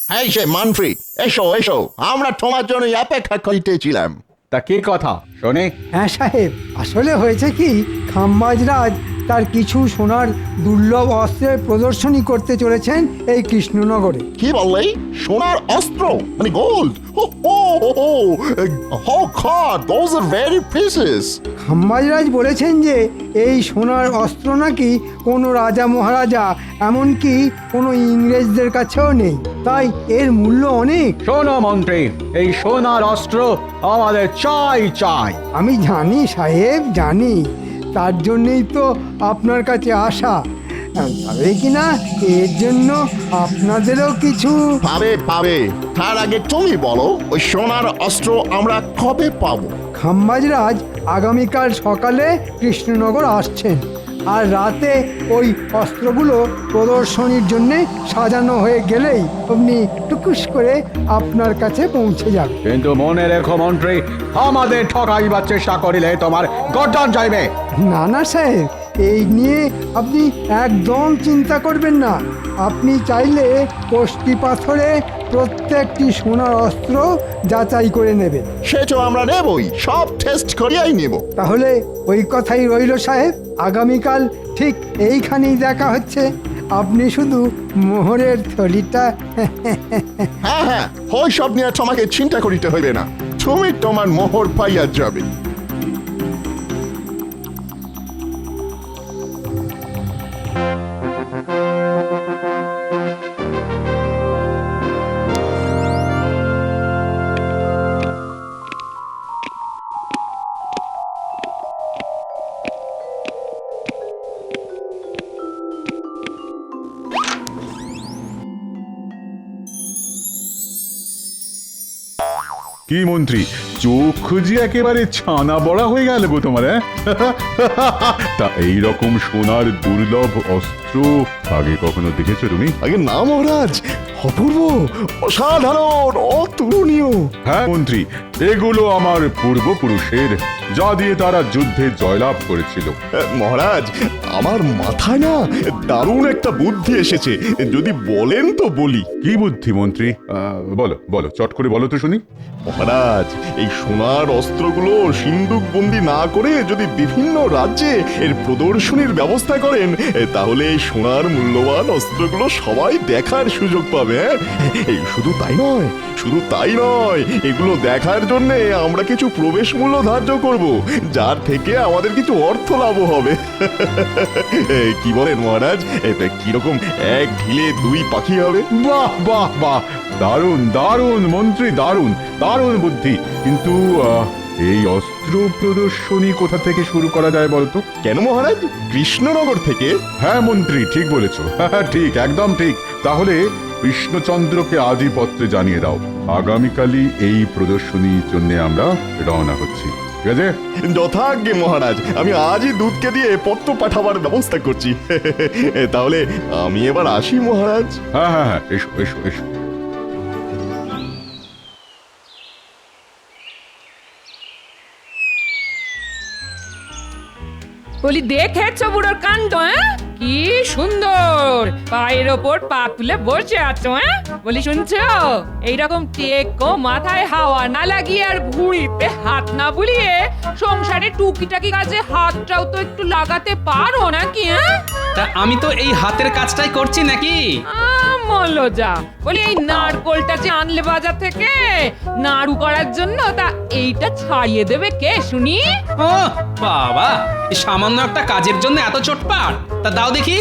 এই সে মন্ত্রী, এসো এসো, আমরা তোমার জন্য অপেক্ষা করিতেছিলাম। তা কি কথা শোনে? হ্যাঁ সাহেব, আসলে হয়েছে কি, খাম্বাজ রাজ তার কিছু সোনার দুর্লভ অস্ত্রের প্রদর্শনী করতে চলেছেন এই কৃষ্ণনগরে। কি বললে? সোনার অস্ত্র মানে gold? Oh God, those are very precious. খাম্বাজ রাজ বলেছেন যে এই সোনার অস্ত্র নাকি কোনো রাজা মহারাজা, এমনকি কোনো ইংরেজদের কাছেও নেই, তাই এর মূল্য অনেক। শোনো মন্ত্রী, এই সোনার অস্ত্র আমাদের চাই চাই। আমি জানি সাহেব, জানি, তার জন্যই তো আপনার কাছে আসা। তবে কিনা এর জন্য আপনাদেরও কিছু। পাবে পাবে, তার আগে তুমি বলো ওই সোনার অস্ত্র আমরা কবে পাবো? খাম্বাজ রাজ আগামীকাল সকালে কৃষ্ণনগর আসছেন, আর রাতে ওই অস্ত্রগুলো প্রদর্শনীর জন্য সাজানো হয়ে গেলেই আপনি টুকুস করে আপনার কাছে পৌঁছে যাবে। কিন্তু মনে রেখো মন্ত্রী, আমাদের ঠকাইবার চেষ্টা করিলে তোমার গর্দান যাইবে। না না সাহেব, এই নিয়ে আপনি একদম চিন্তা করবেন না। আপনি চাইলে কষ্টি পাথরে প্রত্যেকটি সোনার অস্ত্র যাচাই করে নেবেন। সে তো আমরা নেবই, সব টেস্ট করিয়াই নেব। তাহলে ওই কথাই রইল সাহেব, আগামীকাল ঠিক এইখানেই দেখা হচ্ছে। আপনি শুধু মোহরের থলিটা হ্যাঁ হ্যাঁ, ওই সব নিয়ে তোমাকে চিন্তা করিতে হইবে না, তুমি তোমার মোহর পাইয়া যাবে। কি মন্ত্রী, চোখ খুঁজি একেবারে ছানা বড়া হয়ে গেল গো তোমার? তা এইরকম সোনার দুর্লভ অস্ত্র আগে কখনো দেখেছো তুমি? আগে না মহারাজ, অপূর্ব, অসাধারণ, অতুলনীয়। হ্যাঁ মন্ত্রী, এগুলো আমার পূর্বপুরুষের, যা দিয়ে তারা যুদ্ধে জয়লাভ করেছিল। মহারাজ, আমার মাথায় না দারুণ একটা বুদ্ধি এসেছে, যদি বলেন তো বলি। কি বুদ্ধি মন্ত্রী? বলো বলো, চট করে বলো তো শুনি। মহারাজ, এই সোনার অস্ত্রগুলো সিন্দুক বন্দি না করে যদি বিভিন্ন রাজ্যে এর প্রদর্শনীর ব্যবস্থা করেন, তাহলে এই সোনার মূল্যবান অস্ত্রগুলো সবাই দেখার সুযোগ পাবে। এই শুধু তাই নয়, শুধু তাই নয়, এগুলো দেখার জন্য আমরা কিছু প্রবেশ মূল্য ধার্য করব, যার থেকে আমাদের কিছু অর্থ লাভ হবে। কি বলেন মহারাজ? কিরকম এক ঢিলে দুই পাখি হবে? বাহ বাহ বাহ, দারুণ দারুণ মন্ত্রী, দারুণ দারুণ বুদ্ধি। কিন্তু এই অস্ত্র প্রদর্শনী কোথা থেকে শুরু করা যায় বলতো? কেন মহারাজ, কৃষ্ণনগর থেকে? হ্যাঁ মন্ত্রী, ঠিক বলেছ, ঠিক, একদম ঠিক। তাহলে কৃষ্ণচন্দ্রকে আজই পত্রে জানিয়ে দাও, আগামীকালই এই প্রদর্শনীর জন্য আমরা রওনা হচ্ছি। ঠিক আছে? যথাজ্ঞে মহারাজ, আমি আজই দুধকে দিয়ে পত্র পাঠাবার ব্যবস্থা করছি। তাহলে আমি এবার আসি মহারাজ। হ্যাঁ হ্যাঁ হ্যাঁ, এসো এসো এসো। বলি, দেখেছো বুড়োর কাণ্ড? কি সুন্দর পায়ের ওপর পা তুলে বসে আছো। বলি, শুনছো? এইরকম টেকো মাথায় হাওয়া না লাগিয়ে আর ভুঁড়িতে হাত না বুলিয়ে সংসারে টুকিটাকি কাজে হাতটাও তো একটু লাগাতে পারো নাকি? তা আমি তো এই হাতের কাজটাই করছি নাকি? মলজা, বলি এই নারকোলটা যে আনলে বাজার থেকে নাড়ু করার জন্য, তা এইটা ছাড়িয়ে দেবে কে শুনি? ও বাবা, এই সামান্য একটা কাজের জন্য এত চটপাট? তা দাও দেখি।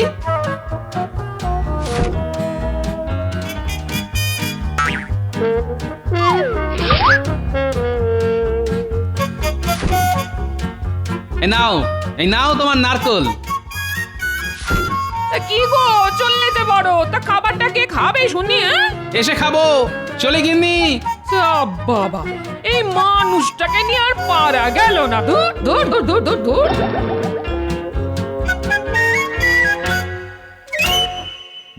এই নাও তোমার নারকোল। কি গো, চললে যে বড়, তা খাবারটা কে খাবে শুনি? এসে খাবো, চলে গিন্নি। বাবা, এই মানুষটাকে নিয়ে আর পারা গেল না। ধুর ধুর ধুর ধুর ধুর ধুর।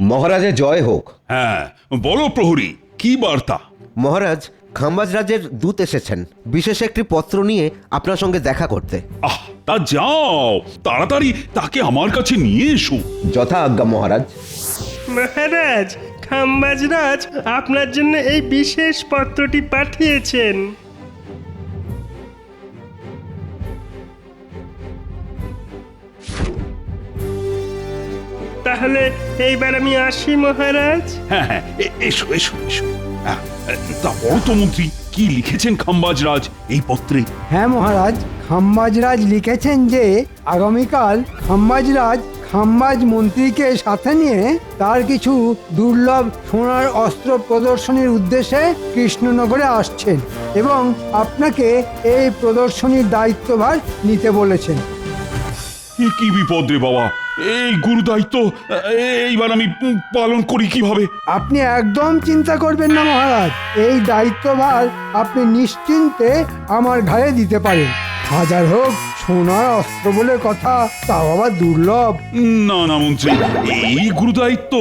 মহারাজের জয় হোক। হ্যাঁ, বলো প্রহরী, কি বার্তা? মহারাজ, খাম্বাজ রাজের দূত এসেছেন বিশেষ একটি পত্র নিয়ে আপনার সঙ্গে দেখা করতে। আহ, তা যাও, তাড়াতাড়ি তাকে আমার কাছে নিয়ে এসো। যথা আজ্ঞা মহারাজ। মহারাজ, খাম্বাজরাজ আপনার জন্য এই বিশেষ পত্রটি পাঠিয়েছেন। তাহলে এইবার আমি আসি মহারাজ। হ্যাঁ হ্যাঁ, এসো এসো এসো। তা বড় তো মন্ত্রী, কি লিখেছেন খাম্বাজরাজ এই পত্রে? হ্যাঁ মহারাজ, খাম্বাজরাজ লিখেছেন যে আগামীকাল খাম্বাজরাজ খাম্বাজ মন্ত্রীকে সাথে নিয়ে তার কিছু দুর্লভ সোনার অস্ত্র প্রদর্শনীর উদ্দেশ্যে কৃষ্ণনগরে আসছেন এবং আপনাকে এই প্রদর্শনীর দায়িত্বভার নিতে বলেছেন। কি বিপদ রে বাবা, এই গুরু দায়িত্ব এইবার আমি পালন করি কিভাবে? আপনি একদম চিন্তা করবেন না মহারাজ, এই দায়িত্বভার আপনি নিশ্চিন্তে আমার ঘাড়ে দিতে পারেন। হাজার হোক সোনার অস্ত্র বলে কথা, তাও আবার দুর্লভ। না না মন্ত্রী, এই গুরু দায়িত্ব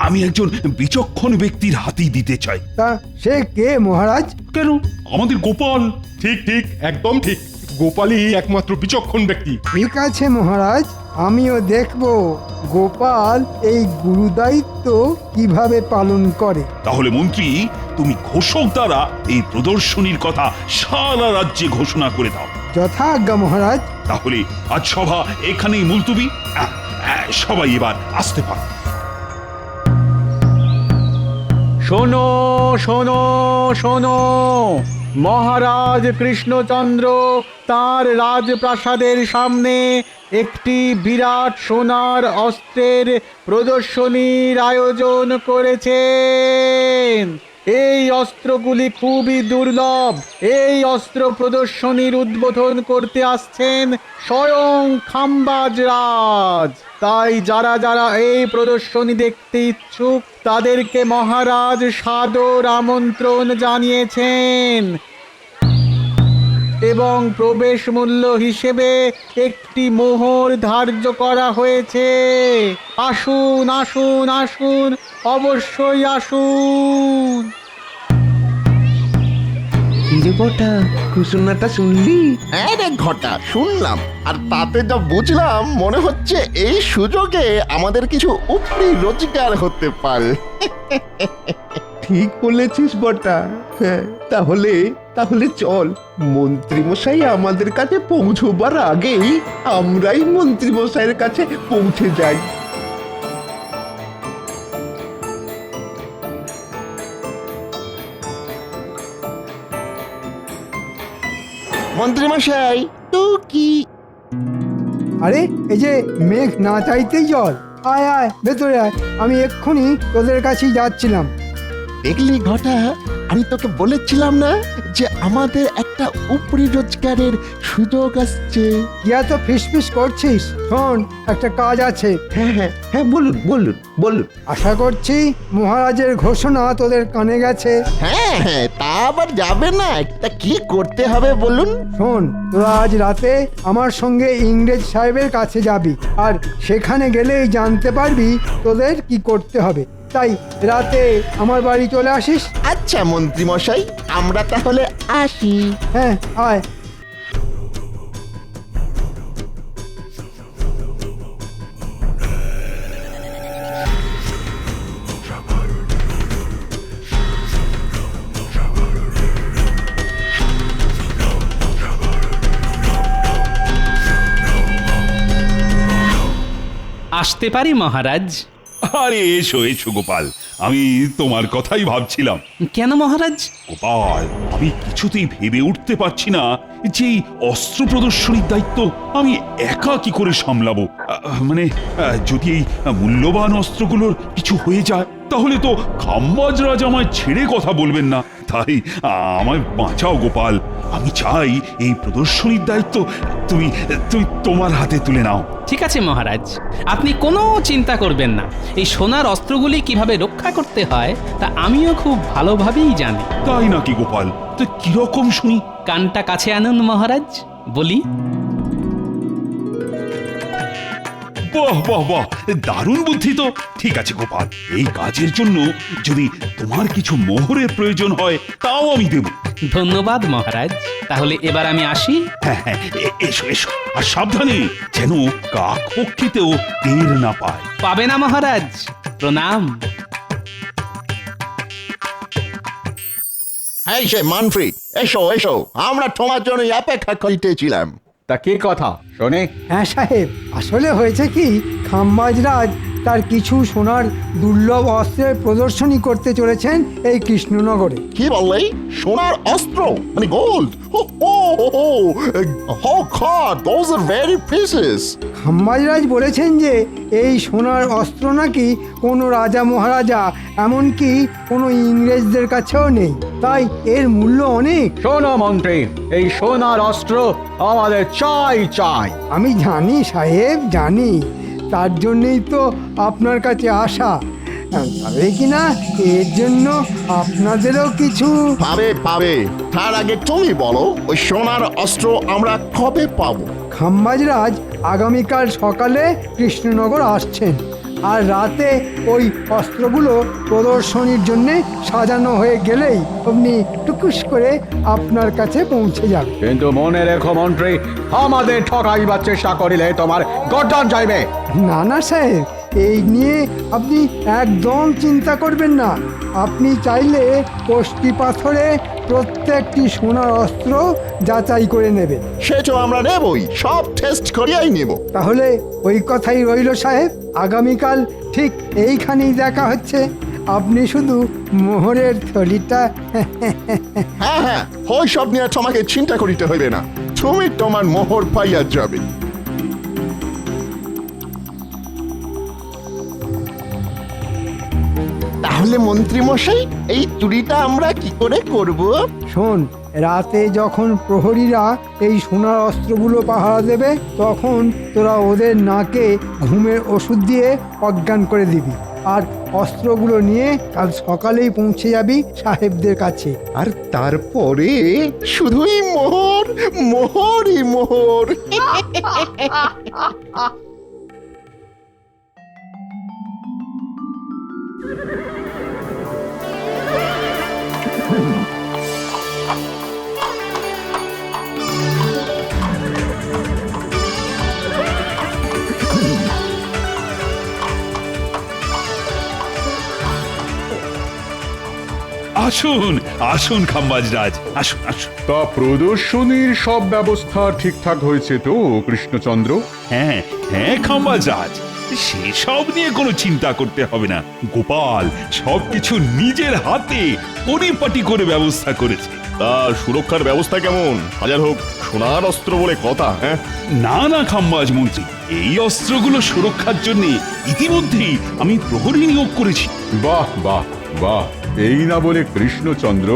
আমি একজন বিচক্ষণ ব্যক্তির হাতেই দিতে চাই। তা সে কে মহারাজ? কেন, আমাদের গোপাল। ঠিক ঠিক, একদম ঠিক। গোপালই একমাত্র বিচক্ষণ ব্যক্তি। ঠিক আছে মহারাজ, আমিও দেখব গোপাল এই গুরুদায়িত্ব কিভাবে পালন করে। তাহলে মন্ত্রী, তুমি ঘোষক দ্বারা এই প্রদর্শনীর কথা সারা রাজ্যে ঘোষণা করে দাও। যথাজ্ঞা মহারাজ। তাহলে আজ সভা এখানেই মুলতুবি। সবাই এবার আসতে পারে। শোনো শোনো শোনো, মহারাজ কৃষ্ণচন্দ্র তার রাজপ্রাসাদের সামনে একটি বিরাট সোনার অস্ত্রের প্রদর্শনীর আয়োজন করেছেন। এই অস্ত্রগুলি খুবই দুর্লভ। এই অস্ত্র প্রদর্শনীর উদ্বোধন করতে আসছেন স্বয়ং খাম্বাজরাজ। তাই যারা যারা এই প্রদর্শনী দেখতে ইচ্ছুক তাদেরকে মহারাজ সাদর আমন্ত্রণ জানিয়েছেন এবং প্রবেশ মূল্য হিসেবে একটি মোহর ধার্য করা হয়েছে। আসুন আসুন আসুন, অবশ্যই আসুন। ঘোষণাটা শুনলি? হ্যাঁ রে ঘটা, শুনলাম। আর তাতে যা বুঝলাম, মনে হচ্ছে এই সুযোগে আমাদের কিছু উপরি রোজগার হতে পারে। ঠিক বলেছিস বটা। হ্যাঁ, তাহলে তাহলে চল, মন্ত্রীমশাই আমাদের কাছে পৌঁছবার আগেই আমরাই মন্ত্রীমশাইয়ের কাছে পৌঁছে যাই। মন্ত্রীমশাই তো কি? আরে এই যে মেঘ না চাইতেই জল। আয় আয় ভেতরে আয়, আমি এক্ষুনি তোদের কাছেই যাচ্ছিলাম। দেখলি ঘটা, আমি তোকে বলেছিলাম না যে আমাদের একটা উপরি রোজগারের সুযোগ আসছে। কি এত ফিসফিস করছিস? শোন, একটা কাজ আছে। হ্যাঁ হ্যাঁ হ্যাঁ, বলুন বলুন বলুন। আশা করছি মহারাজের ঘোষণা তোদের কানে গেছে। হ্যাঁ হ্যাঁ, তা আবার যাবে না। তা কি করতে হবে বলুন? শোন, তোরা আজ রাতে আমার সঙ্গে ইংরেজ সাহেবের কাছে যাবি, আর সেখানে গেলেই জানতে পারবি তোদের কি করতে হবে। তাই রাতে আমার বাড়ি চলে আসিস। আচ্ছা মন্ত্রীমশাই, আমরা তাহলে আসি। হ্যাঁ আয়। আসতে পারি মহারাজ? আরে এসো এসো গোপাল, আমি তোমার কথাই ভাবছিলাম। কেন মহারাজ? গোপাল, আমি কিছুতেই ভেবে উঠতে পারছি না যে এই অস্ত্র প্রদর্শনীর দায়িত্ব আমি একা কি করে সামলাবো। মানে যদি এই মূল্যবান অস্ত্রগুলোর কিছু হয়ে যায়, তাহলে তো খাম্বাজরাজ আমায় ছেড়ে কথা বলবেন না। তাই আমায় বাঁচাও গোপাল। আমি চাই এই প্রদর্শনীর দায়িত্ব তুমি তুমি তোমার হাতে তুলে নাও। ঠিক আছে মহারাজ, আপনি কোনো চিন্তা করবেন না। এই সোনার অস্ত্রগুলি কিভাবে রক্ষা করতে হয় তা আমিও খুব ভালোভাবেই জানি। তাই নাকি গোপাল? তো কিরকম শুনি? কানটা কাছে আনুন মহারাজ, বলি। বাহ বাহ বাহ, দারুণ বুদ্ধি তো। ঠিক আছে গোপাল, এই কাজের জন্য যদি তোমার কিছু মোহরের প্রয়োজন হয় তাও আমি দেব। ধন্যবাদ মহারাজ। তাহলে এবার আমি আসি। হ্যাঁ হ্যাঁ, এসো এসো। আর সাবধানে, যেন কাক পক্ষীতেও টের না পায়। পাবে না মহারাজ, প্রণাম। হ্যাঁ সে মানফ্রি, এসো এসো, আমরা তোমার জন্য অপেক্ষা করিতেছিলাম। তা কি কথা শোনে? হ্যাঁ সাহেব, আসলে হয়েছে কি, খাম্বাজরাজ তার কিছু সোনার দুর্লভ অস্ত্রের প্রদর্শনী করতে চলেছেন এই কৃষ্ণনগরে। কি বললে? সোনার অস্ত্র মানে gold? Oh God, those are very precious. খাম্বাজরাজ বলেছেন যে এই সোনার অস্ত্র নাকি কোনো রাজা মহারাজা, এমনকি কোনো ইংরেজদের কাছেও নেই, তাই এর মূল্য অনেক। শোনো মন্ত্রী, এই সোনার অস্ত্র আমাদের চাই চাই। আমি জানি সাহেব, জানি, তার জন্যই তো আপনার কাছে আসা। তবে কিনা এর জন্য আপনাদেরও কিছু পাবে পাবে, তার আগে তুমি বলো ওই সোনার অস্ত্র আমরা কবে পাবো? খাম্বাজরাজ আগামীকাল সকালে কৃষ্ণনগর আসছেন, আর রাতে ওই অস্ত্রগুলো প্রদর্শনীর জন্য সাজানো হয়ে গেলেই আপনি টুকুস করে আপনার কাছে পৌঁছে যাবে। কিন্তু মনে রেখো মন্ত্রী, আমাদের ঠকাইবার চেষ্টা করিলে তোমার গর্দান যাইবে। না না সাহেব, এই নিয়ে আপনি একদম চিন্তা করবেন না। আপনি চাইলে কষ্টি পাথরে প্রত্যেকটি সোনার অস্ত্র যাচাই করে নেবেন। সে তো আমরা নেবই, সব টেস্ট করিয়াই নেব। তাহলে ওই কথাই রইল সাহেব, আগামীকাল ঠিক এইখানেই দেখা হচ্ছে। আপনি শুধু মোহরের থলিটা হ্যাঁ হ্যাঁ, ওই সব নিয়ে তোমাকে চিন্তা করিতে হইবে না, তুমি তোমার মোহর পাইয়া যাবে। তাহলে মন্ত্রী মশাই, এই চুরিটা আমরা কি করে করব? শোন, রাতে যখন প্রহরীরা এই সোনার অস্ত্রগুলো পাহারা দেবে, তখন তোরা ওদের নাকে ঘুমের ওষুধ দিয়ে অজ্ঞান করে দিবি, আর অস্ত্রগুলো নিয়ে কাল সকালেই পৌঁছে যাবি সাহেবদের কাছে। আর তারপরে শুধুই মোহর, মোহরই মোহর। আসুন আসুন খাম্বাজরাজ, আসুন আসুন। তা প্রদর্শনীর সব ব্যবস্থা ঠিকঠাক হয়েছে তো কৃষ্ণচন্দ্র? হ্যাঁ হ্যাঁ খাম্বাজরাজ, সেসব নিয়ে কোনো চিন্তা করতে হবে না। গোপাল সবকিছু নিজের হাতে পরিপাটি করে ব্যবস্থা করেছে। তা সুরক্ষার ব্যবস্থা কেমন? হাজার হোক সোনার অস্ত্র বলে কথা। হ্যাঁ না না খাম্বাজ মন্ত্রী, এই অস্ত্রগুলো সুরক্ষার জন্য ইতিমধ্যেই আমি প্রহরী নিয়োগ করেছি। বাহ বাহ বাহ, এই না বলে কৃষ্ণচন্দ্র,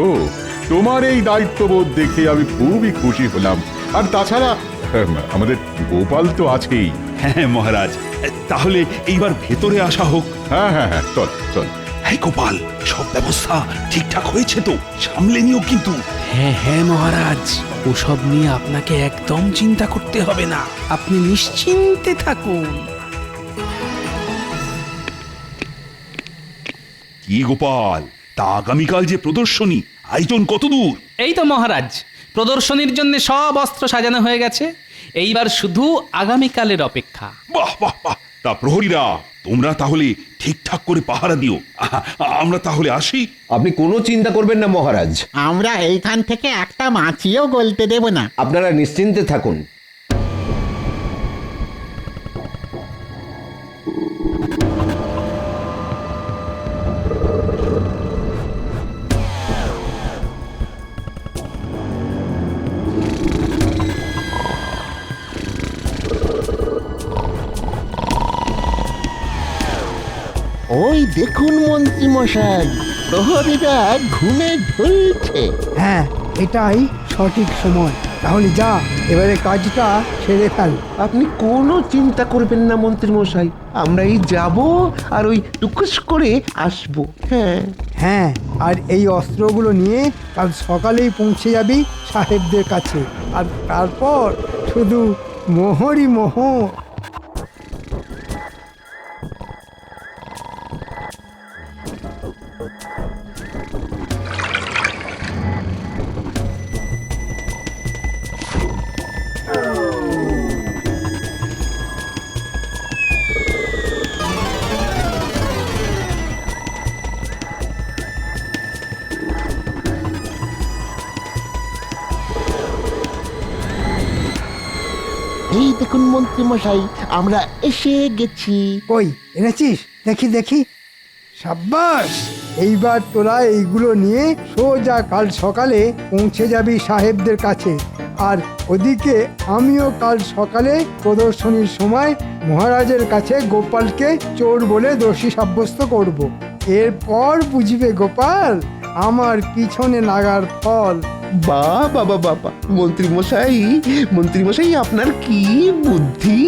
তোমার এই দায়িত্ববোধ দেখে আমি খুবই খুশি হলাম। আর তাছাড়া আমাদের গোপাল তো আছেই। হ্যাঁ মহারাজ, তাহলে এইবার ভেতরে আসা হোক। হ্যাঁ হ্যাঁ হ্যাঁ, চল চল। হ্যাঁ গোপাল, সব ব্যবস্থা ঠিকঠাক হয়েছে তো? সামলে নিও কিন্তু। হ্যাঁ হ্যাঁ মহারাজ, ওসব নিয়ে আপনাকে একদম চিন্তা করতে হবে না, আপনি নিশ্চিন্তে থাকুন। কি গোপাল, তা আগামীকাল যে প্রদর্শনী, আয়োজন কতদূর? এই তো মহারাজ, প্রদর্শনীর জন্য সব অস্ত্র সাজানো হয়ে গেছে, এইবার শুধু আগামীকালের অপেক্ষা। বাহ বাহ বাহ, তা প্রহরীরা তোমরা তাহলে ঠিকঠাক করে পাহারা দিও। আমরা তাহলে আসি। আপনি কোনো চিন্তা করবেন না মহারাজ, আমরা এইখান থেকে একটা মাছিও গলতে দেব না। আপনারা নিশ্চিন্তে থাকুন। ওই দেখুন মন্ত্রী মশাই, প্রহরীরা ঘুমে ঢুলছে। হ্যাঁ, এটাই সঠিক সময়। তাহলে যা, এবারে কাজটা সেরে ফেল। আপনি কোনো চিন্তা করবেন না মন্ত্রী মশাই, আমরা এই যাব আর ওই টুকুস করে আসবো। হ্যাঁ হ্যাঁ, আর এই অস্ত্রগুলো নিয়ে কাল সকালেই পৌঁছে যাবি সাহেবদের কাছে, আর তারপর শুধু মোহরই মোহর। এই দেখুন মন্ত্রী মশাই, আমরা এসে গেছি। কই এনেছিস? দেখি দেখি। সাব্বাস, এইবার তোরা এইগুলো নিয়ে সোজা কাল সকালে পৌঁছে যাবি সাহেবদের কাছে। আর ওদিকে আমিও কাল সকালে প্রদর্শনীর সময় মহারাজের কাছে গোপালকে চোর বলে দোষী সাব্যস্ত করব। এরপর বুঝবে গোপাল আমার পিছনে লাগার ফল। বাবা বাবা, মন্ত্রী মশাই আপনার কি বুদ্ধি!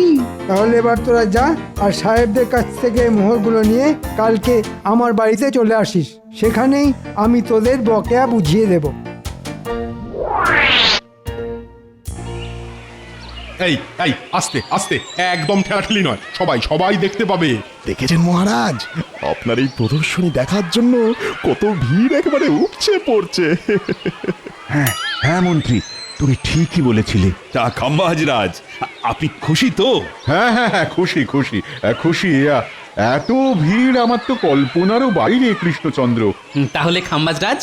তাহলে এবার তোরা যা, আর সাহেবদের কাছ থেকে মোহরগুলো নিয়ে কালকে আমার বাড়িতে চলে আসিস। সেখানেই আমি তোদের বকেয়া বুঝিয়ে দেব। এই এই আস্তে আস্তে, একদম ঠেলাঠেলি নয়, সবাই দেখতে পাবে। দেখেছেন মহারাজ, আপনার এই প্রদর্শনী দেখার জন্য কত ভিড় একেবারে উপচে পড়ছে। হ্যাঁ মন্ত্রী, তুমি ঠিকই বলেছিলে। তা খাম্বাজ রাজ, আপনি খুশি তো? হ্যাঁ খুশি খুশি খুশি। এত ভিড় আমার তো কল্পনারও বাইরে কৃষ্ণচন্দ্র। তাহলে খাম্বাজরাজ,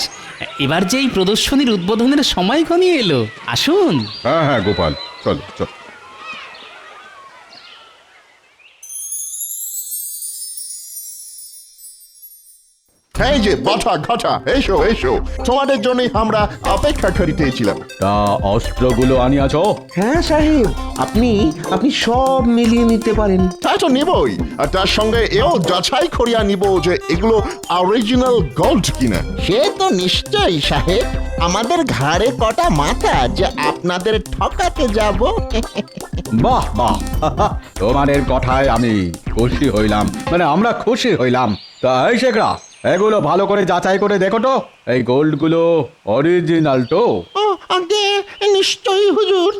এবার যে এই প্রদর্শনীর উদ্বোধনের সময় ঘনিয়ে এলো, আসুন। হ্যাঁ গোপাল, চলো চলো। এই যে বাটা ঘাটা, এসো এসো, তোমাদের জন্যই আমরা অপেক্ষা করিতেছিলাম। তা অস্ত্রগুলো আনিয়াছ? হ্যাঁ সাহেব, আপনি সব মিলিয়ে নিতে পারেন। তাই তো নিবই, আর তার সঙ্গে এও যাচাই করিয়া নিব যে এগুলো অরিজিনাল গোল্ড কিনা। সে তো নিশ্চয়ই সাহেব, আমাদের ঘাড়ে কটা মাথা যে আপনাদের ঠকাতে যাব। বাহ বাহ, তোমাদের কথায় আমি খুশি হইলাম, মানে আমরা খুশি হইলাম। তা এই শেখরা, এগুলো ভালো করে যাচাই করে দেখো তো, এই গোল্ডগুলো অরিজিনাল তো? আগে নিশ্চয়ই হুজুর।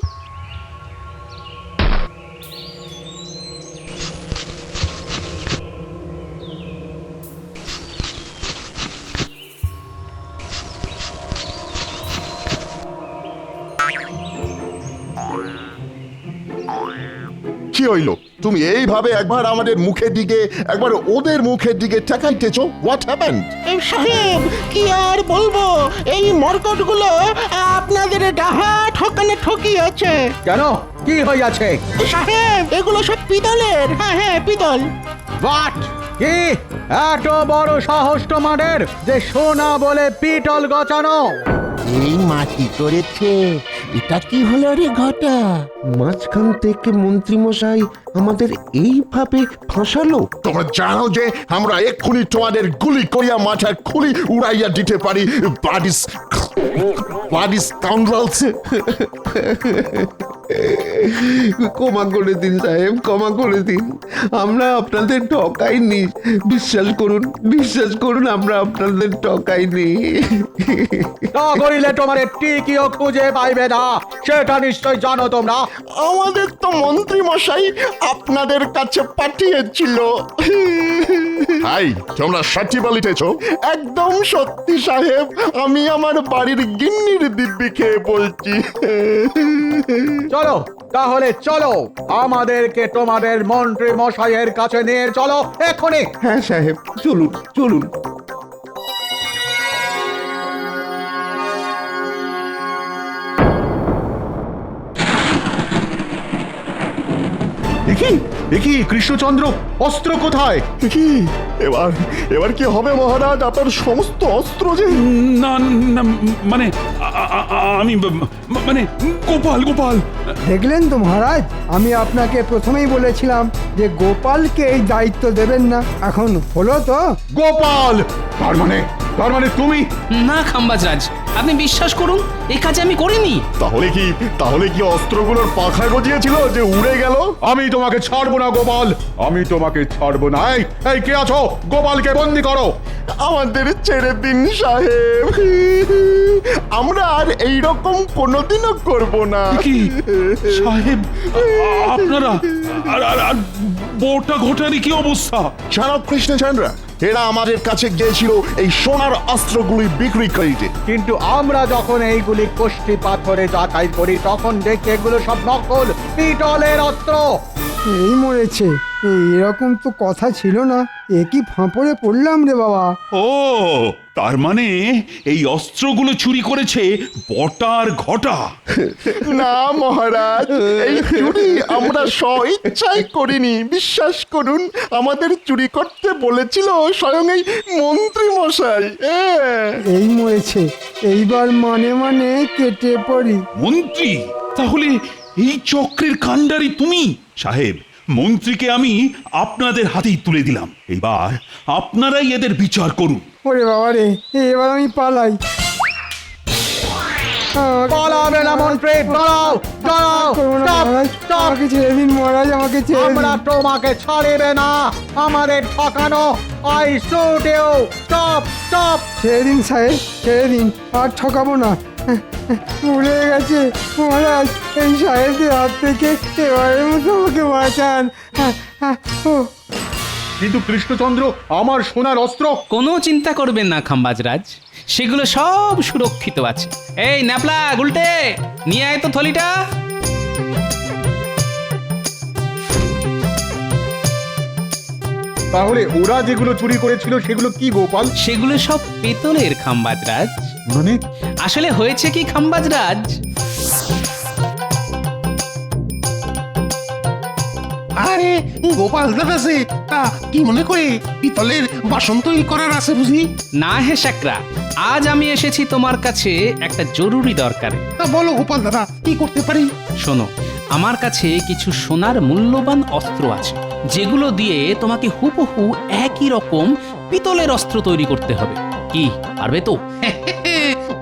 কি হইল? তুমি এইভাবে একবার আমাদের মুখের দিকে, একবার ওদের মুখের দিকে তাকাইতেছো। What happened? সাহেব, কি আর বলবো, এই মরকটগুলো আপনাদের ডাহা ঠকানে ঠকিয়েছে। কেন, কি হইয়াছে? সাহেব, এগুলো সব পিতলের। হ্যাঁ পিতল। বাট কি এত বড় সাহস তোমাদের যে সোনা বলে পিতল গচানো? এই মাটি করেছে, এটা কি হলো রে ঘটা? মাঝখান থেকে মন্ত্রী মশাই আমাদের এইভাবে ফাঁসালো। তোমরা জানো যে আমরা এক্ষুনি তোমাদের গুলি করিয়া মাথার খুলি উড়াইয়া দিতে পারি। বাডিস কাউন্ডালস। ক্ষমা করে দিন সাহেব, ক্ষমা করে দিন। আমরা আপনাদের ঠকাইনি, বিশ্বাস করুন, আমরা আপনাদের ঠকাইনি। তা করিলে তোমার টিকিও খুঁজে পাইবে না, সেটা নিশ্চয় জানো তোমরা। আমাদের তো মন্ত্রী মশাই আপনাদের কাছে পাঠিয়েছিল। হাই, তোমরা সত্যি বলিতেছ? একদম সত্যি সাহেব, আমি আমার বাড়ির গিন্নির দিব্যি খেয়ে বলছি। চলো তাহলে চলো, আমাদেরকে তোমাদের মন্ত্রী মশাইয়ের কাছে নিয়ে চলো এখনই। হ্যাঁ সাহেব, চলুন। দেখি কৃষ্ণচন্দ্র, অস্ত্র কোথায়? কি এবার কি হবে মহারাজ? আপনার সমস্ত অস্ত্র যে? না না, মানে আমি মানে গোপাল। দেখলেন তো মহারাজ, আমি আপনাকে প্রথমেই বলেছিলাম যে গোপালকে এই দায়িত্ব দেবেন না। এখন হলো তো? গোপাল, তার মানে তুমি? না খাম্বাজরাজ, আপনি বিশ্বাস করুন, এই কাজ আমি করিনি। তাহলে কি অস্ত্রগুলোর পাখা গজিয়েছিল যে উড়ে গেল? আমি তোমাকে ছাড়বো না গোপাল, আমি তোমাকে ছাড়বো না। এই কে আছো? গোপালকে বন্দি করো। আমাদের ছেড়ে দিন সাহেব, আমরা আর এইরকম কোনোদিনও করব না। কি সাহেব, আপনারা আর বোটা ঘটারি কি অবস্থা? জানো কৃষ্ণচন্দ্র, এরা আমাদের কাছে গিয়েছিল এই সোনার অস্ত্রগুলি বিক্রি করিতে, কিন্তু আমরা যখন এইগুলি কোষ্ঠী পাথরে যাচাই করি তখন দেখি এগুলো সব নকল পিতলের অস্ত্র। এই মরেছে, এরকম তো কথা ছিল না। এ কি ফাঁপড়ে পড়লাম রে বাবা। ও তার মানে এই অস্ত্রগুলো চুরি করেছে বটার ঘটা। না মহারাজ, এই চুরি আমরা স্বইচ্ছায় করিনি, বিশ্বাস করুন। আমাদের চুরি করতে বলেছিল স্বয়ং এই মন্ত্রী মশাই। এই মরেছে, এইবার মানে মানে কেটে পড়ি। মন্ত্রী? তাহলে এই চক্রের কাণ্ডারি তুমি? সাহেব, মন্ত্রীকে আমি আপনাদের হাতেই তুলে দিলাম। এবার আপনারাই এদের বিচার করুন। ওরে বাবা রে, এবার আমি পালাই। পালাবে না মন্ত্রী, দাঁড়াও দাঁড়াও, স্টপ স্টপ। আমাকে ছেড়ে দিন মহারাজ, আমাকে ছেড়ে দিন। আমরা তোমাকে ছাড়িবে না, আমাদের ঠকানো। I shoot you, stop stop. ছেড়ে দিন সাহেব, ছেড়ে দিন, আর ঠকাবো না। ভুলে গেছে মহারাজ, এই সাহেবদের হাত থেকে এবারের মতো আমাকে বাঁচান। ও কিন্তু কৃষ্ণচন্দ্র, আমার সোনার অস্ত্র। কোনো চিন্তা করবেন না খাম্বাজরাজ, সেগুলো সব সুরক্ষিত আছে। এই ন্যাপলা গুলটে, নিয়ে আয় তো থলিটা। তাহলে ওরা যেগুলো চুরি করেছিল সেগুলো কি গোপাল? সেগুলো সব পেতলের খাম্বাজরাজ। মানে আসলে হয়েছে কি খাম্বাজরাজ, আরে গোপাল দাদা সে তা কি মনে করে পিতলের বাসন তৈরি করার আছে বুঝি? না হে শাকরা, আজ আমি এসেছি তোমার কাছে একটা জরুরি দরকারে। তা বলো গোপাল দাদা, কি করতে পারি? শোনো, আমার কাছে কিছু সোনার মূল্যবান অস্ত্র আছে, যেগুলো দিয়ে তোমাকে হুবহু একই রকম পিতলের অস্ত্র তৈরি করতে হবে। কি পারবে তো?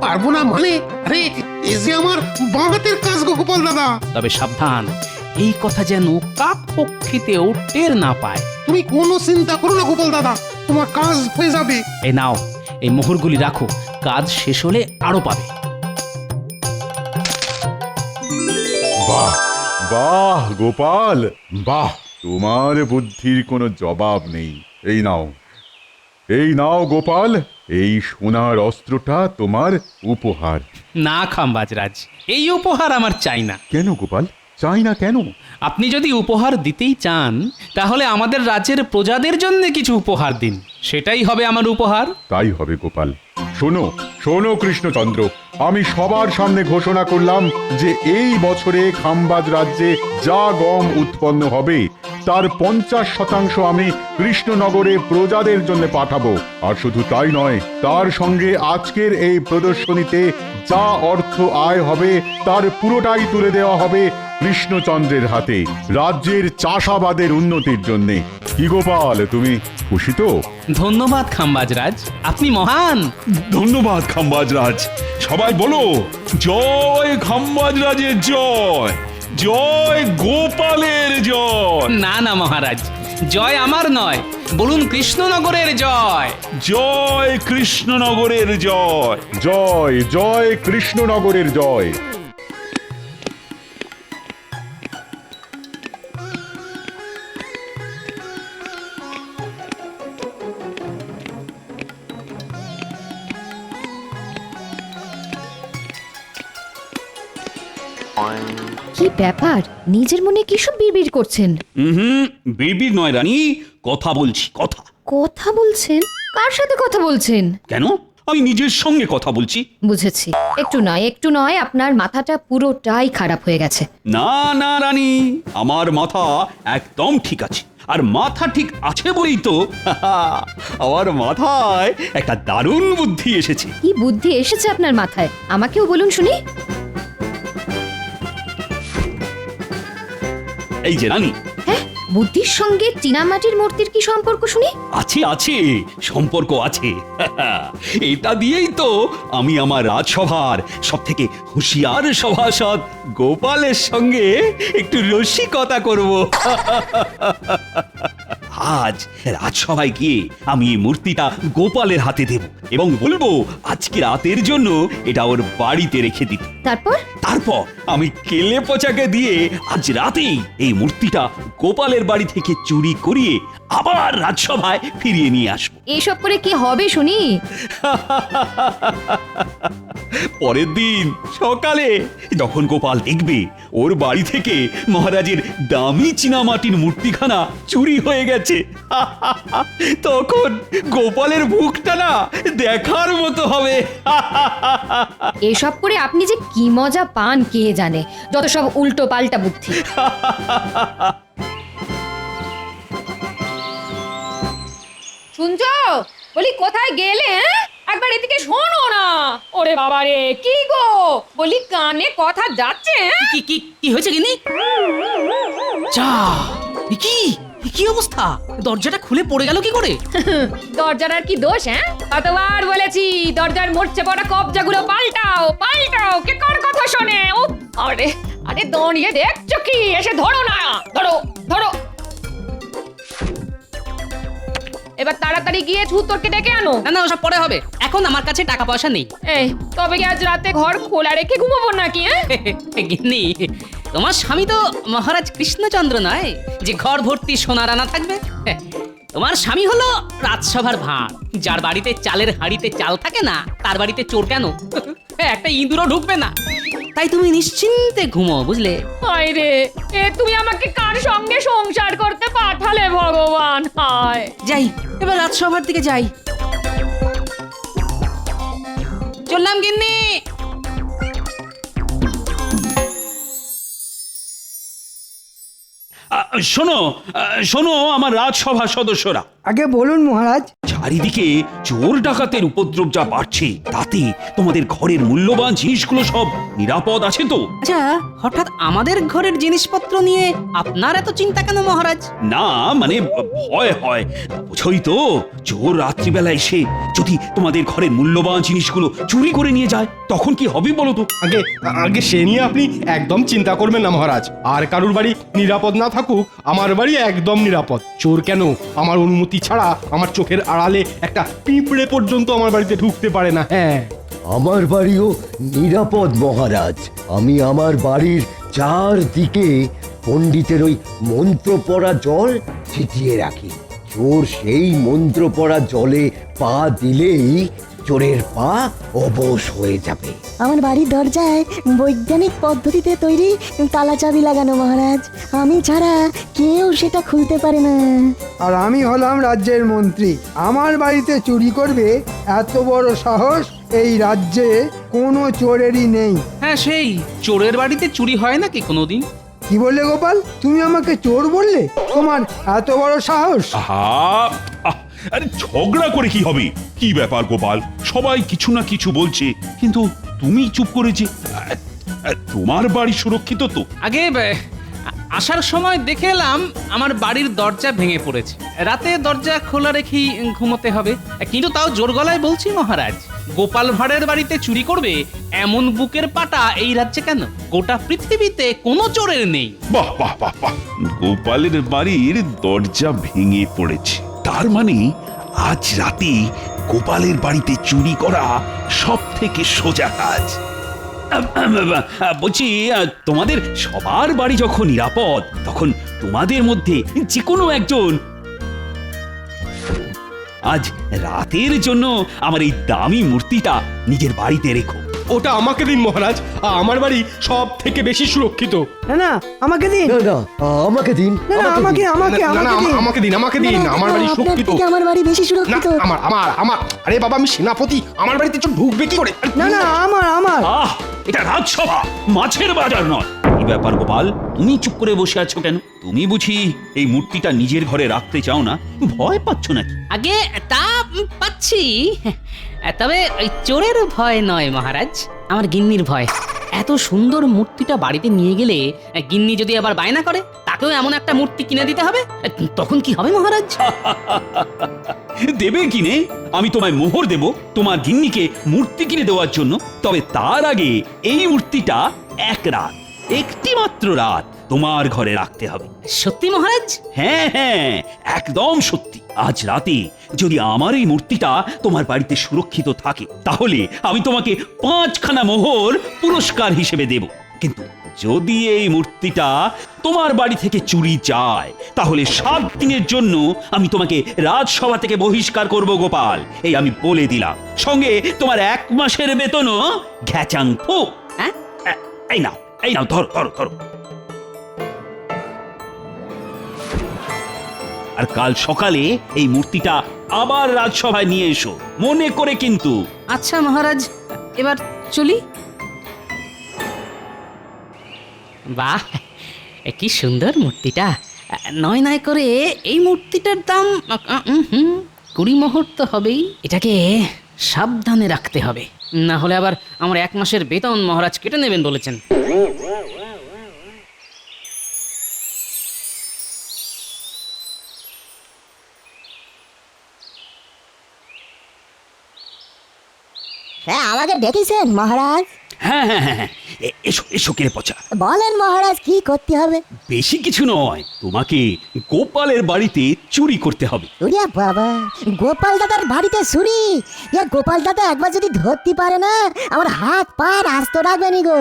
পারবো না মানে? আরে এই যে আমার বাঁ হাতের কাজ গো গোপাল দাদা। তবে সাবধান, এই কথা যেন কাক পক্ষীতেও টের না পায়। তুমি কোনো চিন্তা করো না গোপাল দাদা, তোমার কাজ হয়ে যাবে। এই নাও, এই মোহরগুলি রাখো, কাজ শেষ হলে আরো পাবে। বাহ বাহ গোপাল, বাহ, তোমার বুদ্ধির কোনো জবাব নেই। এই নাও, এই নাও গোপাল, এই সোনার অস্ত্রটা তোমার উপহার। না খাম্বাজরাজ, এই উপহার আমার চাই না। কেন গোপাল, চাই না কেন? আপনি যদি উপহার দিতেই চান, তাহলে আমাদের রাজ্যের প্রজাদের জন্য কিছু উপহার দিন, সেটাই হবে আমার উপহার। তাই হবে গোপাল। শোনো শোনো কৃষ্ণচন্দ্র, আমি সবার সামনে ঘোষণা করলাম যে এই বছরে খাম্বাজ রাজ্যে যা গম উৎপন্ন হবে তার 50% আমি কৃষ্ণনগরে প্রজাদের জন্য পাঠাবো। আর শুধু তাই নয়, তার সঙ্গে আজকের এই প্রদর্শনীতে যা অর্থ আয় হবে তার পুরোটাই তুলে দেওয়া হবে কৃষ্ণচন্দ্রের হাতে, রাজ্যের চাষাবাদের উন্নতির জন্য। কি গোপাল, তুমি খুশি তো? ধন্যবাদ খাম্বাজরাজ, আপনি মহান। ধন্যবাদ খাম্বাজরাজ। সবাই বলো, জয় খাম্বাজরাজের জয়, জয় গোপালের জয়। না না মহারাজ, জয় আমার নয়, বলুন কৃষ্ণনগরের জয়। জয় কৃষ্ণনগরের জয়। জয় জয় কৃষ্ণনগরের জয়। কি ব্যাপার, নিজের মনে কি সব বিড়বিড় করছেন? বিড়বিড় নয় রানী, কথা বলছি, কথা। কথা বলছেন? কার সাথে কথা বলছেন? কেন, আমি নিজের সঙ্গে কথা বলছি। বুঝেছি, একটু নয় আপনার মাথাটা পুরোটাই খারাপ হয়ে গেছে। না না রানী, আমার মাথা একদম ঠিক আছে। আর মাথা ঠিক আছে বলেই তো আমার মাথায় একটা দারুণ বুদ্ধি এসেছে। কি বুদ্ধি এসেছে আপনার মাথায়? আমাকেও বলুন শুনি। এই যে রানী, হ্যাঁ, বুদ্ধির সঙ্গে চীনামাটির মূর্তির কি সম্পর্ক শুনি? আছে আছে, সম্পর্ক আছে। এটা দিয়েই তো আমি আমার রাজসভার সব থেকে হুঁশিয়ার সভাসদ গোপালের সঙ্গে একটু রসিকতা করব। আজ রাজসভায় গিয়ে আমি এই মূর্তিটা গোপালের হাতে দেব এবং বলবো আজকে রাতের জন্য এটা ওর বাড়িতে রেখে দিতে। তারপর আমি কেলে পচাকে দিয়ে আজ রাতেই এই মূর্তিটা গোপালের বাড়ি থেকে চুরি করিয়ে আবার রাজসভায় ফিরিয়ে নিয়ে আসবো। এসব করে কি হবে শুনি? পরের দিন সকালে যখন গোপাল দেখবে ওর বাড়ি থেকে মহারাজের দামি চীনামাটির মূর্তিখানা চুরি হয়ে গেছে, তখন গোপালের মুখটা না দেখার মতো হবে। এসব করে আপনি যে কি মজা পান কে জানে, যত সব উল্টো পাল্টা বুদ্ধি। শুনছো? বলি কোথায় গেলে? একবার এদিকে শোনো না। ওরে বাবা রে, কি গো? বলি কানে কথা যাচ্ছে? কি কি কি হয়েছে গিনি? যা, কি কি অবস্থা? দরজাটা খুলে পড়ে গেল কি করে? দরজার আর কি দোষ? কতবার বলেছি দরজার মরচে পড়া কবজাগুলো পাল্টাও পাল্টাও, কে কার কথা শোনে? আরে আরে দাঁড়িয়ে দেখছো কি? এসে ধরো না, ধরো ধরো। এবার তাড়াতাড়ি গিয়ে ছুতোরকে ডেকে আনো। না না, ওসব পরে হবে, এখন আমার কাছে টাকা পয়সা নেই। এই তবে কি আজ রাতে ঘর খোলা রেখে ঘুমাবো নাকি? গিন্নি, তোমার স্বামী তো মহারাজ কৃষ্ণচন্দ্র নয় যে ঘর ভর্তি সোনা রানা থাকবে। তোমার স্বামী হলো রাজসভার ভাঁড়, যার বাড়িতে চালের হাঁড়িতে চাল থাকে না তার বাড়িতে চোর কেন? একটা ইঁদুরও ঢুকবে না। তাই তুমি নিশ্চিন্তে ঘুমো, বুঝলে? হায় রে, তুমি আমাকে কার সঙ্গে সংসার করতে পাঠালে ভগবান? হায়। যাই, এবার রাজসভার দিকে যাই। চললাম গিন্নি। শোনো শোনো আমার রাজসভার সদস্যরা, আগে বলুন মহারাজ। চারিদিকে চোর ডাকাতের উপদ্রব যা বাড়ছে, তাতে তোমাদের ঘরের মূল্যবান জিনিসগুলো সব নিরাপদ আছে তো? আচ্ছা, হঠাৎ আমাদের ঘরের জিনিসপত্র নিয়ে আপনার এত চিন্তা কেন মহারাজ? না মানে ভয় হয়, বুঝোই তো, চোর রাত্রিবেলা এসে যদি তোমাদের ঘরের মূল্যবান জিনিসগুলো চুরি করে নিয়ে যায়, তখন কি হবে বলো তো? আগে আগে সে নিয়ে আপনি একদম চিন্তা করবেন না মহারাজ। আর কারুর বাড়ি নিরাপদ না থাকুক, আমার বাড়ি একদম নিরাপদ। চোর কেন, আমার অনুমতি ছাড়া আমার চোখের আড়ালে একটা পিঁপড়ে পর্যন্ত আমার বাড়িতে ঢুকতে পারে না। হ্যাঁ, আমার বাড়িও নিরাপদ মহারাজ। আমি আমার বাড়ির চারদিকে পণ্ডিতের ওই মন্ত্র পড়া জল ছিটিয়ে রাখি। চোর সেই মন্ত্র পড়া জলে পা দিলেই চোরের পা অবশ হয়ে যাবে। আমার বাড়ির দরজায় বৈজ্ঞানিক পদ্ধতিতে তৈরি তালা চাবি লাগানো মহারাজ, আমি ছাড়া কেউ সেটা খুলতে পারে না। আর আমি হলাম রাজ্যের মন্ত্রী, আমার বাড়িতে চুরি করবে এত বড় সাহস এই রাজ্যে কোনো চোরেরই নেই। হ্যাঁ, সেই চোরের বাড়িতে চুরি হয় নাকি কোনোদিন? কি বললে গোপাল? তুমি আমাকে চোর বললে? তোমার এত বড় সাহস? আরে ঝগড়া করে কি হবে? কি ব্যাপার গোপাল, সবাই কিছু না কিছু বলছে, কিন্তু তুমি চুপ করে যে। তোমার বাড়ি সুরক্ষিত তো? আগে আসার সময় দেখে এলাম আমার বাড়ির দরজা ভেঙে পড়েছে। রাতে দরজা খোলা রেখেই ঘুমোতে হবে, কিন্তু তাও জোর গলায় বলছি মহারাজ, গোপাল ভাঁড়ের বাড়িতে চুরি করবে এমন বুকের পাটা এই রাজ্যে কেন? গোটা পৃথিবীতে কোনো চোরের নেই। বাহ বাহ বাহ বাহ, গোপালের বাড়ির দরজা ভেঙে পড়েছে, তার মানে আজ রাতে গোপালের বাড়িতে চুরি করা সব থেকে সোজা কাজ। বলছি, তোমাদের সবার বাড়ি যখন নিরাপদ, তখন তোমাদের মধ্যে যে কোনো একজন আজ রাতের জন্য আমার এই দামি মূর্তিটা নিজের বাড়িতে রেখো। ওটা আমাকে দিন মহারাজ, আমার বাড়ি সব থেকে বেশি সুরক্ষিত। না না, আমাকে দিন। না না, আমাকে দিন। না না, আমাকে আমাকে না, না, আমাকে দিন। আমাকে দিন, আমাকে দিন, আমার বাড়ি সুরক্ষিত। আমার বাড়ি বেশি না, সুরক্ষিত। আমার আমার আমার আরে বাবা, আমি সেনাপতি, আমার বাড়িতে চোর ঢুকবে কি করে? না না, আমার আমার। এটা রাজসভা, মাছের বাজার নয়। কি ব্যাপার গোপাল, তুমি চুপ করে বসে আছো কেন? তুমি বুঝি এই মূর্তিটা নিজের ঘরে রাখতে চাও না? ভয় পাচ্ছ নাকি? আগে তা পাচ্ছি, তবে ওই চোরের ভয় নয় মহারাজ, আমার গিন্নির ভয়। এত সুন্দর মূর্তিটা বাড়িতে নিয়ে গেলে গিন্নি যদি আবার বায়না করে তাকেও এমন একটা মূর্তি কিনে দিতে হবে, তখন কি হবে মহারাজ? দেবে কিনে? আমি তোমায় মোহর দেব তোমার গিন্নিকে মূর্তি কিনে দেওয়ার জন্য। তবে তার আগে এই মূর্তিটা একটি মাত্র রাত তোমার ঘরে রাখতে হবে। সত্যি মহারাজ? হ্যাঁ হ্যাঁ, একদম সত্যি। আজ রাতে যদি আমার এই মূর্তিটা তোমার বাড়িতে সুরক্ষিত থাকে, তাহলে আমি তোমাকে 5খানা মোহর পুরস্কার হিসেবে দেব। কিন্তু যদি এই মূর্তিটা তোমার বাড়ি থেকে চুরি যায় তাহলে 7 দিনের জন্য আমি তোমাকে রাজসভা থেকে বহিষ্কার করব গোপাল, এই আমি বলে দিলাম। সঙ্গে তোমার 1 মাসের বেতনও ঘ্যাচাং ফু। হ্যাঁ? এই নাও ধরো ধরো ধরো। আর কাল সকালে এই মূর্তিটা আবার রাজসভায় নিয়ে এসো, মনে করে কিন্তু। আচ্ছা মহারাজ, এবার চলি। বাহ, কি সুন্দর মূর্তিটা। নয় নয় করে এই মূর্তিটার দাম 20 মোহর তো হবেই। এটাকে সাবধানে রাখতে হবে, না হলে আবার আমার 1 মাসের বেতন মহারাজ কেটে নেবেন বলেছেন। হ্যাঁ, আমাকে ডেকেছেন মহারাজ? হ্যাঁ হ্যাঁ হ্যাঁ, এসো এসো কে পচা। বলেন মহারাজ, কি করতে হবে? বেশি কিছু নয়, তোমাকে গোপালের বাড়িতে চুরি করতে হবে। ওরে বাবা, গোপাল দাদার বাড়িতে চুরি? গোপাল দাদা একবার যদি ধরতে পারে না, আমার হাত পা আস্ত রাখবে নি গো।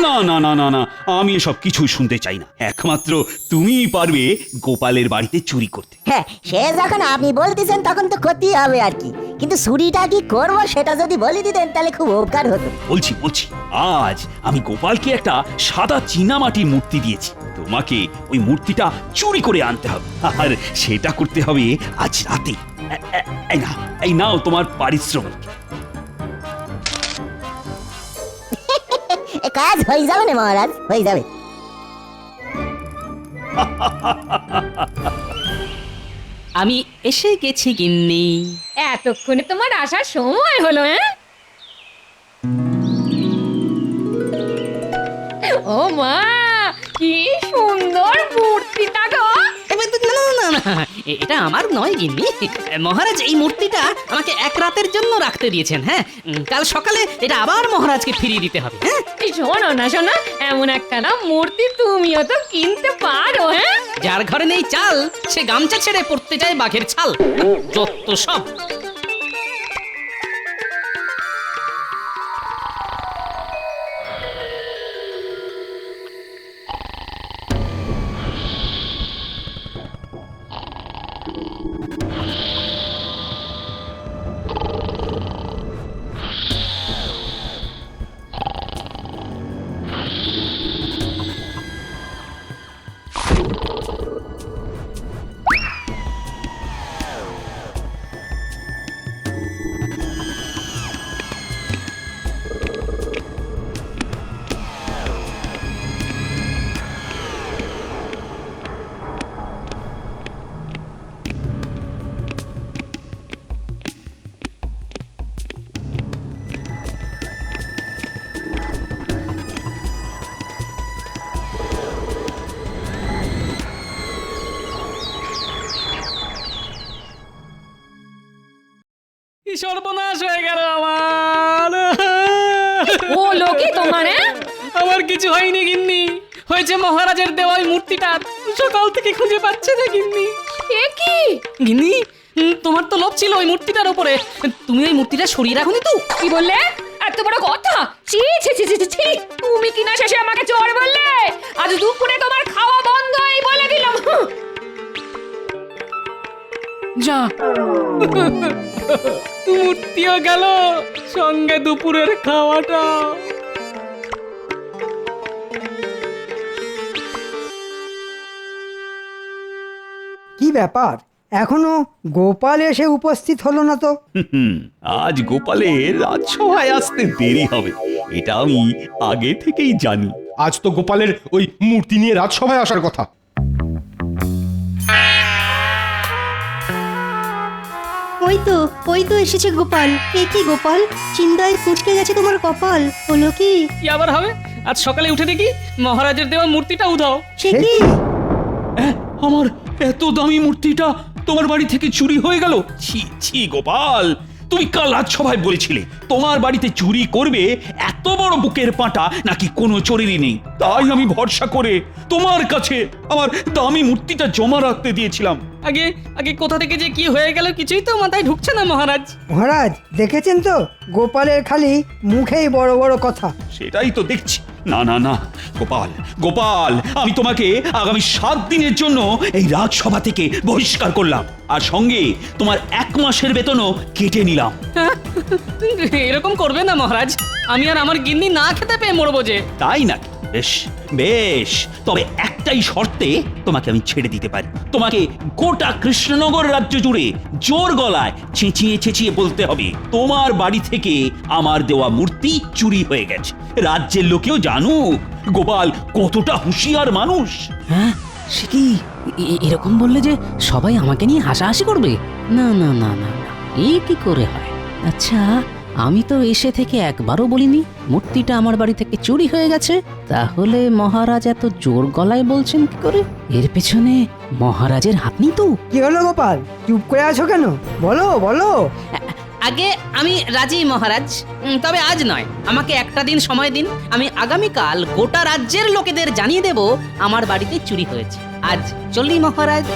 না না না না না, আমি এসব কিছুই শুনতে চাই না। একমাত্র তুমিই পারবে গোপালের বাড়িতে চুরি করতে। হ্যাঁ, সে যখন আপনি বলতেছেন তখন তো করতেই হবে আর কি, কিন্তু চুরিটা কি করবো সেটা যদি বলে দিতেন তাহলে খুব উপকার হতো। বলছি আজ আমি গোপালকে একটা সাদা চীনামাটির মূর্তি দিয়েছি, তোমাকে ওই মূর্তিটা চুরি করে আনতে হবে, আর সেটা করতে হবে আজ রাতে। এই নাও তোমার পারিশ্রমিক। কাজ হয়ে যাবে না মহারাজ, হয়ে যাবে। আমি এসে গেছি গিন্নি। এতক্ষণে তোমার আসার সময় হলো? ও মা, কি সুন্দর মূর্তিটা গো। এটা আমার নয় গিন্নি, মহারাজ এই মূর্তিটা আমাকে 1 রাতের জন্য রাখতে দিয়েছেন। হ্যাঁ, কাল সকালে এটা আবার মহারাজকে ফিরিয়ে দিতে হবে। হ্যাঁ, শোনো না শোনো, এমন একটা না মূর্তি তুমিও তো কিনতে পারো। হ্যাঁ, যার ঘরে নেই চাল সে গামছা ছেড়ে পড়তে যায় বাঘের ছাল। যত সব। সর্বনাশ হয়ে গেল আমার। ও লোকে তোমার? আমার কিছু হয়নি গিন্নি, হয়েছে মহারাজের দেওয়া ওই মূর্তিটা সকাল থেকে খুঁজে পাচ্ছে না গিন্নি। এ কি গিন্নি, তোমার তো লোভ ছিল ওই মূর্তিটার উপরে, তুমি ওই মূর্তিটা সরিয়ে রাখোনি তো? কি বললে? এত বড় কথা! ছি ছি ছি ছি ছি! তুমি কিনা শেষে আমাকে চোর বললে? আজ দুপুরে তোমার খাওয়া বন্ধ, এই বলে দিলাম। যা, মূর্তিও গেল, সঙ্গে দুপুরের খাওয়াটা। কি ব্যাপার, এখনো গোপাল এসে উপস্থিত হলো না তো? আজ গোপালের রাজসভায় আসতে দেরি হবে, এটা আমি আগে থেকেই জানি। আজ তো গোপালের ওই মূর্তি নিয়ে রাজসভায় আসার কথা। ওই তো এসেছে গোপাল। এ কি গোপাল, চিন্তায় কুঁচকে গেছে তোমার কপাল, হলো কি? কি আবার হবে? আজ সকালে উঠে দেখি মহারাজের দেওয়া মূর্তিটা উধাও। সে কি? আমার এত দামি মূর্তিটা তোমার বাড়ি থেকে চুরি হয়ে গেল? ছি ছি গোপাল, তুমি কাল রাজসভায় বলেছিলে তোমার বাড়িতে চুরি করবে, এত বড় বুকের পাঁটা নাকি কোনো চোরেরই নেই। তাই আমি ভরসা করে তোমার কাছে আমার দামি মূর্তিটা জমা রাখতে দিয়েছিলাম। আগে আগে কোথা থেকে যে কি হয়ে গেল কিছুই তো মাথায় ঢুকছে না মহারাজ। মহারাজ দেখেছেন তো, গোপালের খালি মুখেই বড় বড় কথা। সেটাই তো দেখছি, না না না গোপাল গোপাল, আমি তোমাকে আগামী 7 দিনের জন্য এই রাজসভা থেকে বহিষ্কার করলাম, আর সঙ্গে তোমার 1 মাসের বেতনও কেটে নিলাম। এরকম করবে না মহারাজ, আমি আর আমার গিন্নি না খেতে পেয়ে মরবো যে। তাই নাকি? বেশ বেশ, তবে একটাই শর্তে তোমাকে আমি ছেড়ে দিতে পারি। তোমাকে গোটা কৃষ্ণনগর রাজ্য জুড়ে জোর গলায় চেঁচিয়ে চেঁচিয়ে বলতে হবে তোমার বাড়ি থেকে আমার দেওয়া মূর্তি চুরি হয়ে গেছে। রাজ্যের লোকেও জানুক গোপাল কতটা হুঁশিয়ার মানুষ। হ্যাঁ, সে কি এরকম বললে যে সবাই আমাকে নিয়ে হাসাহাসি করবে? না না না না না, এই কি করে হয়? আচ্ছা, আমি তো এসে থেকে একবারও বলিনি মূর্তিটা আমার বাড়ি থেকে চুরি হয়ে গেছে, তাহলে মহারাজ এত জোর গলায় বলছেন কি করে? এর পেছনে মহারাজের হাত নেই তো? কি হলো গোপাল, চুপ করে আছো কেন? বলো বলো। আগে আমি রাজি মহারাজ, তবে আজ নয়, আমাকে একটা দিন সময় দিন। আমি আগামীকাল গোটা রাজ্যের লোকেদের জানিয়ে দেব আমার বাড়িতে চুরি হয়েছে। আজ চলি মহারাজ।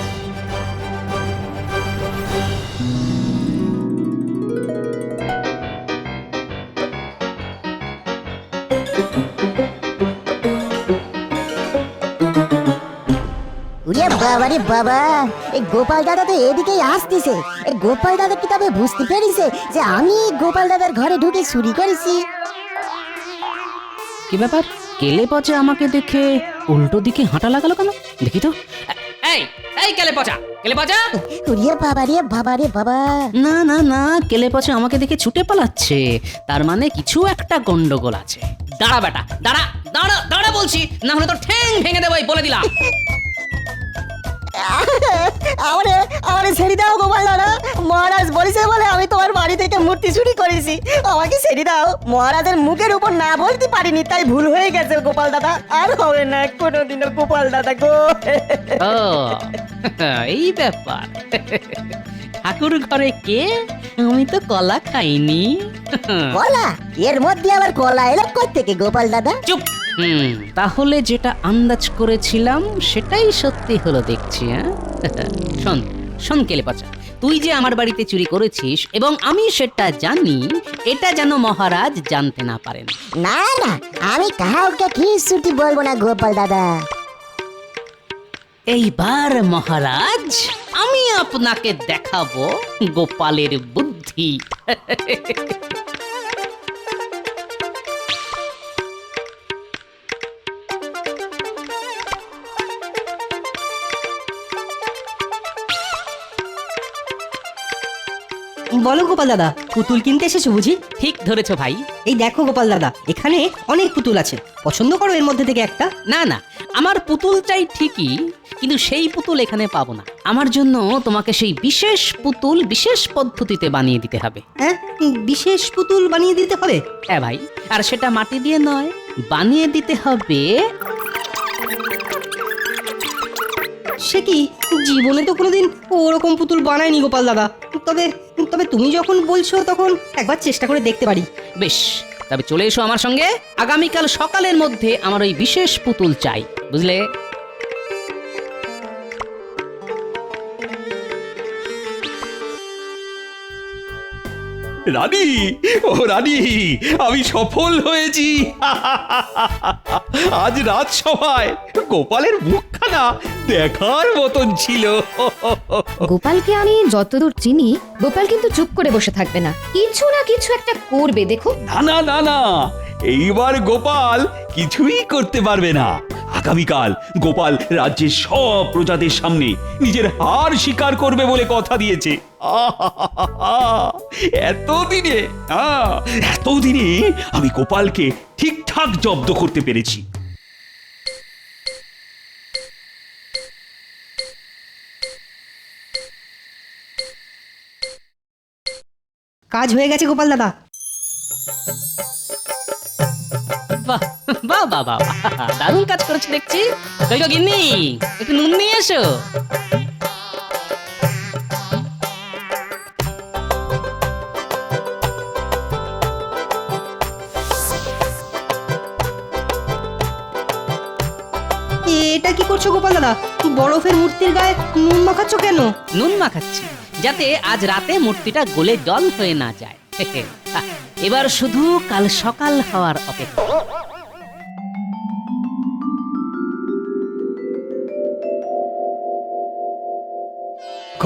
বাবারে বাবা, এই গোপাল দাদা তো এদিকেই আসতেছে। এই গোপাল দাদা কি তবে বুঝতে পেরেছে যে আমি গোপাল দাদার ঘরে ঢুকে চুরি করেছি? কি ব্যাপার, কেলে পচে আমাকে দেখে উল্টো দিকে হাঁটা লাগালো কেন? দেখি তো। এই এই কেলে পচা, কেলে পচা! ওরে বাবারে বাবারে বাবা! না না না, কেলে পচে আমাকে দেখে ছুটে পালাচ্ছে, তার মানে কিছু একটা গন্ডগোল আছে। দাঁড়া বেটা, দাঁড়া দাঁড়া দাঁড়া বলছি, না হলে তো ঠ্যাং ভেঙে দেবো, বলে দিলাম। আমারে ছেড়ে দাও গোপাল দাদা, মহারাজ বলেছে বলে আমি তোমার বাড়ি থেকে মূর্তি চুরি করেছি, আমাকে ছেড়ে দাও। মহারাজের মুখের উপর না বলতে পারিনি, তাই ভুল হয়ে গেছে গোপাল দাদা, আর হবে না কোনোদিনও গোপাল দাদা গো। ও এই ব্যাপার, ঠাকুর ঘরে কে? আমি তো কলা খাইনি। কলা? এর মধ্যে আবার কলা এলো কোথা থেকে গোপাল দাদা? চুপ। তাহলে যেটা আন্দাজ করেছিলাম সেটাই সত্যি হলো দেখছি। শোন শোন কেলে পচা, তুই যে আমার বাড়িতে চুরি করেছিস এবং আমি সেটা জানি, এটা যেন মহারাজ জানতে না পারেন। না না, আমি কাউকে কিছুটি বলবো না গোপাল দাদা। এইবার মহারাজ আমি আপনাকে দেখাবো গোপালের বুদ্ধি। বলো গোপাল দাদা, পুতুল কিনতে এসেছো বুঝি? ঠিক ধরেছো ভাই। এই দেখো গোপাল দাদা, এখানে অনেক পুতুল আছে, পছন্দ করো এর মধ্যে থেকে একটা। না না, আমার পুতুল চাই ঠিকই, কিন্তু সেই পুতুল এখানে পাবো না। আমার জন্য তোমাকে সেই বিশেষ পুতুল বিশেষ পদ্ধতিতে বানিয়ে দিতে হবে। হ্যাঁ, বিশেষ পুতুল বানিয়ে দিতে হবে? হ্যাঁ ভাই, আর সেটা মাটি দিয়ে নয়, বানিয়ে দিতে হবে। সে কি, জীবনে তো কোনোদিন ওরকম পুতুল বানায়নি গোপাল দাদা। তবে তবে তুমি যখন বলছো তখন একবার চেষ্টা করে দেখতে পারি। বেশ, তবে চলে এসো আমার সঙ্গে। আগামীকাল সকালের মধ্যে আমার ওই বিশেষ পুতুল চাই, বুঝলে? রানী, ও রানী, আমি সফল হয়েছি। আজ রাজসভায় গোপালের মুখখানা দেখার মতন ছিল। গোপালকে আমি যতদূর চিনি, গোপাল কিন্তু চুপ করে বসে থাকবে না, কিছু না কিছু একটা করবে, দেখো। না না না না, এইবার গোপাল কিছুই করতে পারবে না। আগামীকাল গোপাল রাজ্যের সব প্রজাদের সামনে নিজের হার স্বীকার করবে বলে কথা দিয়েছে। এতদিনে আমি গোপালকে ঠিকঠাক জব্দ করতে পেরেছি। কাজ হয়ে গেছে গোপাল দাদা। বাহ বাহ বাহ বাহ, দারুণ কাজ করেছে দেখছি। কই গো গিন্নি, একটু নুন নিয়ে এসো। এটা কি করছো গোপাল দাদা? বরফের মূর্তির গায়ে নুন মাখাচ্ছ কেন? নুন মাখাচ্ছি যাতে আজ রাতে মূর্তিটা গলে জল হয়ে না যায়। এবার শুধু কাল সকাল হওয়ার অপেক্ষা।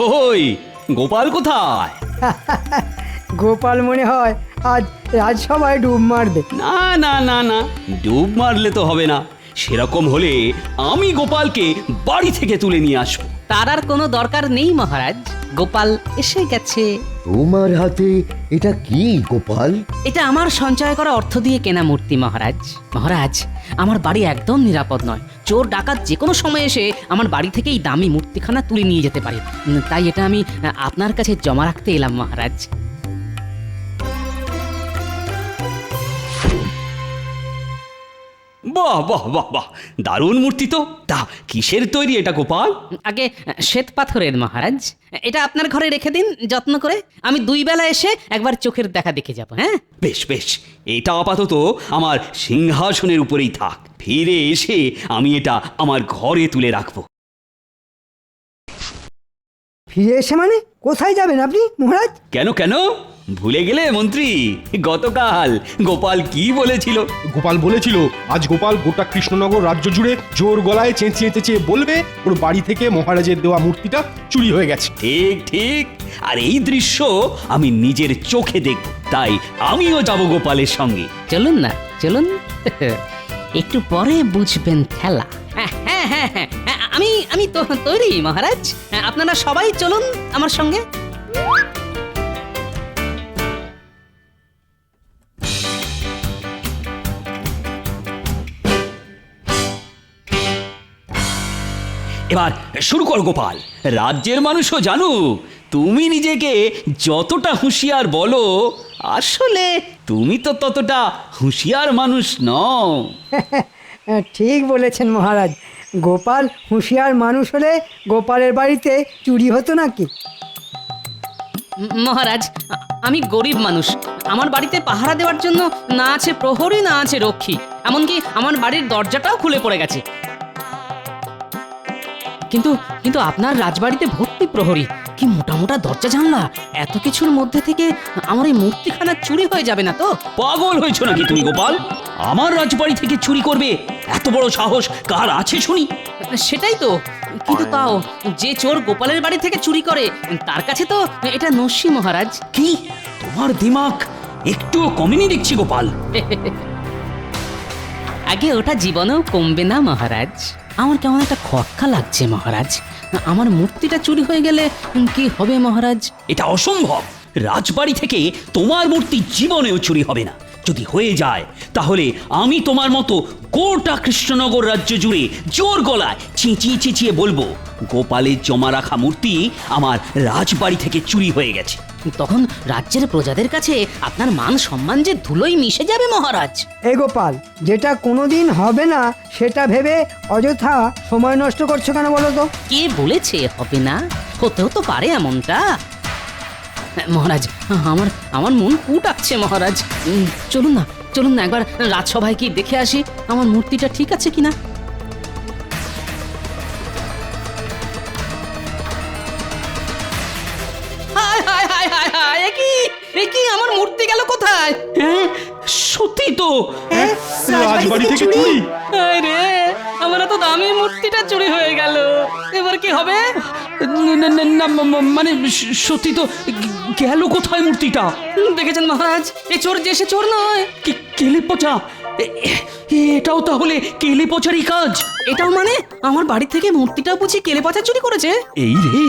কই গোপাল কোথায়? গোপাল মনে হয় আজ রাজসভায় ডুব মারবে। না না না না, ডুব মারলে তো হবে না। সেরকম হলে আমি গোপালকে বাড়ি থেকে তুলে নিয়ে আসবো। তার আর কোনো দরকার নেই মহারাজ, গোপাল এসে গেছে। তোমার হাতে এটা কি গোপাল? এটা আমার সঞ্চয় করা অর্থ দিয়ে কেনা মূর্তি মহারাজ। মহারাজ, আমার বাড়ি একদম নিরাপদ নয়। চোর ডাকাত যে কোনো সময় এসে আমার বাড়ি থেকে এই দামি মূর্তিখানা তুলে নিয়ে যেতে পারে। তাই এটা আমি আপনার কাছে জমা রাখতে এলাম মহারাজ। বাহ বাহ বাহ বাহ, দারুণ মূর্তি তো। তা কিসের তৈরি এটা গোপাল? আগে শ্বেত পাথরের মহারাজ। এটা আপনার ঘরে রেখে দিন যত্ন করে। আমি 2 বেলা এসে একবার চোখের দেখা দেখে যাব। হ্যাঁ, বেশ বেশ, এটা আপাতত আমার সিংহাসনের উপরেই থাক। ফিরে এসে আমি এটা আমার ঘরে তুলে রাখবো। ফিরে এসে মানে কোথায় যাবেন আপনি মহারাজ? কেন কেন, ভুলে গেলে মন্ত্রী? গতকাল গোপাল কি বলেছিল? গোপাল বলেছিল আজ গোপাল গোটা কৃষ্ণনগর রাজ্য জুড়ে জোর গলায় চেঁচিয়ে চেঁচিয়ে বলবে ওর বাড়ি থেকে মহারাজের দেওয়া মূর্তিটা চুরি হয়ে গেছে। ঠিক ঠিক, আর এই দৃশ্য আমি নিজের চোখে দেখব। তাই আমিও যাব গোপালের সঙ্গে। চলুন না, চলুন। একটু পরে বুঝবেন খেলা। হ্যাঁ হ্যাঁ হ্যাঁ হ্যাঁ, আমি তো তৈরি মহারাজ। আপনারা সবাই চলুন আমার সঙ্গে। এবার শুরু কর গোপাল। রাজ্যের মানুষও জানুক তুমি নিজেকে যতটা হুঁশিয়ার বলো, আসলে তুমি তো ততটা হুঁশিয়ার মানুষ নও। ঠিক বলেছেন মহারাজ। গোপাল হুঁশিয়ার মানুষ হলে গোপালের বাড়িতে চুরি হতো নাকি? মহারাজ, আমি গরিব মানুষ। আমার বাড়িতে পাহারা দেওয়ার জন্য না আছে প্রহরী, না আছে রক্ষী। এমনকি আমার বাড়ির দরজাটাও খুলে পড়ে গেছে। কিন্তু কিন্তু আপনার রাজবাড়িতে ভর্তি প্রহরী, কি মোটা মোটা দরজা জানলা। এত কিছুর মধ্যে থেকে আমার এই মূর্তিখানা চুরি হয়ে যাবে না তো? পাগল হয়েছো নাকি তুমি গোপাল? আমার রাজবাড়ি থেকে চুরি করবে এত বড় সাহস কার আছে শুনি? সেটাই তো। কিন্তু তাও যে চোর গোপালের বাড়ি থেকে চুরি করে তার কাছে তো এটা নস্যি মহারাজ। কি তোমার দিমাগ একটুও কমেনি দেখছি গোপাল। আগে ওটা জীবনেও কমবে না মহারাজ। আমার কেমন একটা খটকা লাগছে মহারাজ। আমার মূর্তিটা চুরি হয়ে গেলে কি হবে মহারাজ? এটা অসম্ভব। রাজবাড়ি থেকে তোমার মূর্তি জীবনেও চুরি হবে না। যদি হয়ে যায় তাহলে আমি তোমার মতো গোটা কৃষ্ণনগর রাজ্য জুড়ে জোর গলায় চেঁচিয়ে চেঁচিয়ে বলবো গোপালের জমা রাখা মূর্তি আমার রাজবাড়ি থেকে চুরি হয়ে গেছে। তখন রাজ্যের প্রজাদের কাছে আপনার মান সম্মান যে ধুলোই মিশে যাবে মহারাজ। এই গোপাল, যেটা কোনোদিন হবে না সেটা ভেবে অযথা সময় নষ্ট করছো কেন বলো তো? কে বলেছে হবে না? হতেও তো পারে এমনটা। মহারাজ, আমার মন কুটাচ্ছে মহারাজ। চলুন না, চলুন না, একবার রাজসভায় কি দেখে আসি আমার মূর্তিটা ঠিক আছে কিনা। আমার মূর্তি গেল কোথায়? হ্যাঁ, সত্যি তো। রাজবাড়ি থেকে চুরি। আরে আমার তো দামি মূর্তিটা চুরি হয়ে গেল। এবার কি হবে? না মানে সত্যি তো। গেল কোথায় মূর্তিটা? দেখেছেন মহারাজ, এ চোর যে সে চোর নয়। কেলে পচা। এটাও তাহলে কেলে পচারই কাজ। এটাও মানে আমার বাড়ি থেকে মূর্তিটা বুঝি কেলে পচা চুরি করেছে? এই রে,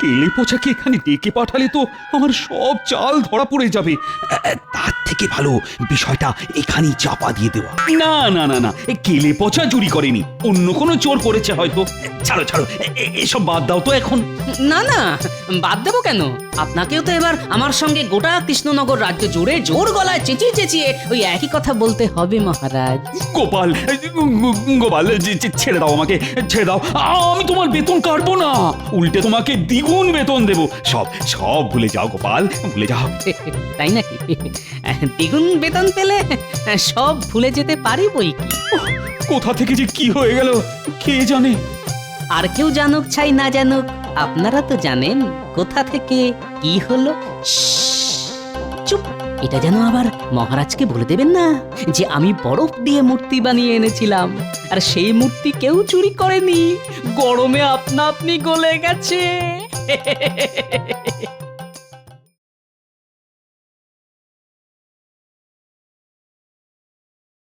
কেলে পচাকে এখানে ডেকে পাঠালে তো আমার সব চাল ধরা পড়ে যাবে। তার থেকে ভালো বিষয়টা এখানেই চাপা দিয়ে দেওয়া। না না না না, কেলে পচা চুরি করেনি, অন্য কোনো চোর করেছে হয়তো। ছাড়ো ছাড়ো, এসব বাদ দাও তো এখন। না না, বাদ দেবো কেন? আপনাকেও তো এবার আমার সঙ্গে গোটা কৃষ্ণনগর রাজ্য জুড়ে জোর গলায় চেঁচিয়ে চেঁচিয়ে ওই একই কথা বলতে হবে মহারাজ। গোপাল, গোপাল, ছেড়ে দাও আমাকে, ছেড়ে দাও। আমি তোমার বেতন কাটবো না, উল্টে তোমাকে দ্বিগুণ বেতন দেবো। সব সব ভুলে যাও গোপাল, ভুলে যাও। তাই নাকি? দ্বিগুণ বেতন পেলে সব ভুলে যেতে পারি বই কি। কোথা থেকে যে কি হয়ে গেল কে জানে। আর কেউ জানুক চাই না জানুক, আপনারা তো জানেন কোথা থেকে কি হলো। চুপ, এটা যেন আবার মহারাজকে বলে দেবেন না যে আমি বরফ দিয়ে মূর্তি বানিয়ে এনেছিলাম, আর সেই মূর্তি কেউ চুরি করেনি, গরমে আপনা আপনি গলে গেছে।